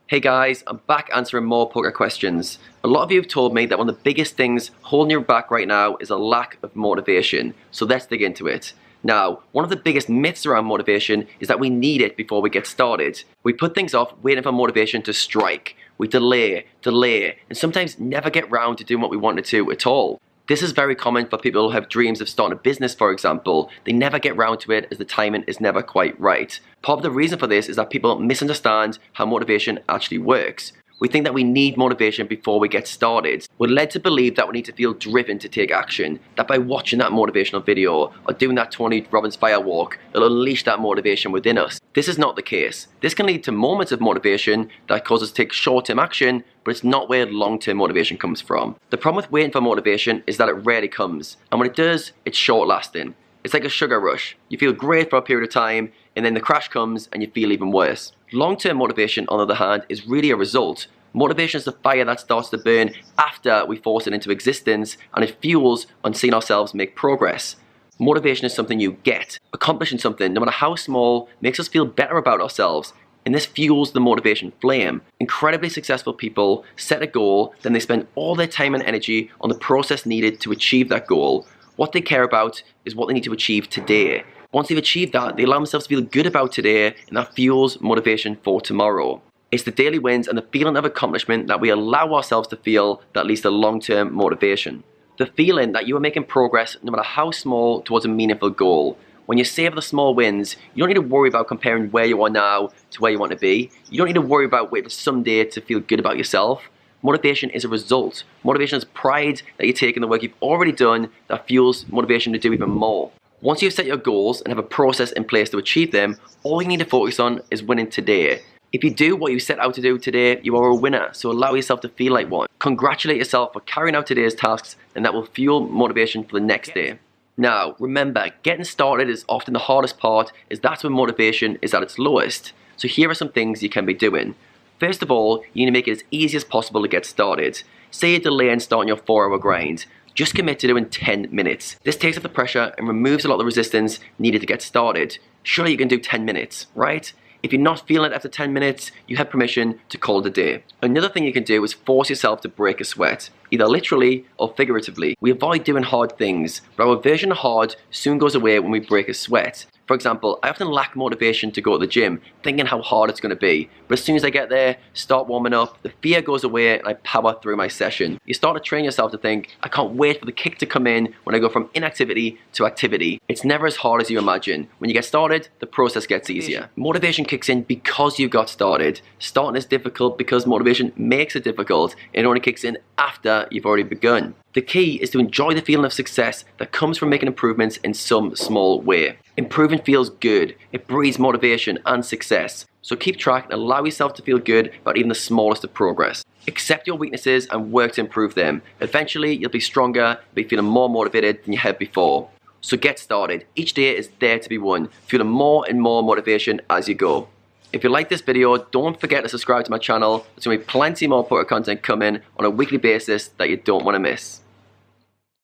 Hey guys, I'm back answering more poker questions. A lot of you have told me that one of the biggest things holding you back right now is a lack of motivation. So let's dig into it. Now, one of the biggest myths around motivation is that we need it before we get started. We put things off waiting for motivation to strike. We delay, and sometimes never get round to doing what we want to do at all. This is very common for people who have dreams of starting a business, for example. They never get round to it as the timing is never quite right. Part of the reason for this is that people misunderstand how motivation actually works. We think that we need motivation before we get started. We're led to believe that we need to feel driven to take action, that by watching that motivational video or doing that Tony Robbins fire walk, it'll unleash that motivation within us. This is not the case. This can lead to moments of motivation that cause us to take short-term action, but it's not where long-term motivation comes from. The problem with waiting for motivation is that it rarely comes, and when it does, it's short-lasting. It's like a sugar rush. You feel great for a period of time, and then the crash comes and you feel even worse. Long-term motivation, on the other hand, is really a result. Motivation is the fire that starts to burn after we force it into existence, and it fuels on seeing ourselves make progress. Motivation is something you get. Accomplishing something, no matter how small, makes us feel better about ourselves, and this fuels the motivation flame. Incredibly successful people set a goal, then they spend all their time and energy on the process needed to achieve that goal. What they care about is what they need to achieve today. Once they've achieved that, they allow themselves to feel good about today, and that fuels motivation for tomorrow. It's the daily wins and the feeling of accomplishment that we allow ourselves to feel that leads to long-term motivation. The feeling that you are making progress, no matter how small, towards a meaningful goal. When you savor the small wins, you don't need to worry about comparing where you are now to where you want to be. You don't need to worry about waiting for someday to feel good about yourself. Motivation is a result. Motivation is pride that you take in the work you've already done that fuels motivation to do even more. Once you've set your goals and have a process in place to achieve them, all you need to focus on is winning today. If you do what you set out to do today, you are a winner, so allow yourself to feel like one. Congratulate yourself for carrying out today's tasks, and that will fuel motivation for the next day. Now, remember, getting started is often the hardest part, as that's when motivation is at its lowest. So here are some things you can be doing. First of all, you need to make it as easy as possible to get started. Say you're delaying starting your 4-hour grind. Just commit to doing 10 minutes. This takes off the pressure and removes a lot of the resistance needed to get started. Surely you can do 10 minutes, right? If you're not feeling it after 10 minutes, you have permission to call it a day. Another thing you can do is force yourself to break a sweat, either literally or figuratively. We avoid doing hard things, but our aversion to hard soon goes away when we break a sweat. For example, I often lack motivation to go to the gym, thinking how hard it's going to be. But as soon as I get there, start warming up, the fear goes away and I power through my session. You start to train yourself to think, I can't wait for the kick to come in when I go from inactivity to activity. It's never as hard as you imagine. When you get started, the process gets easier. Motivation kicks in because you got started. Starting is difficult because motivation makes it difficult, and it only kicks in after you've already begun. The key is to enjoy the feeling of success that comes from making improvements in some small way. Improving feels good. It breeds motivation and success. So keep track and allow yourself to feel good about even the smallest of progress. Accept your weaknesses and work to improve them. Eventually, you'll be stronger, be feeling more motivated than you had before. So get started. Each day is there to be won, feeling more and more motivation as you go. If you like this video, don't forget to subscribe to my channel. There's going to be plenty more poker content coming on a weekly basis that you don't want to miss.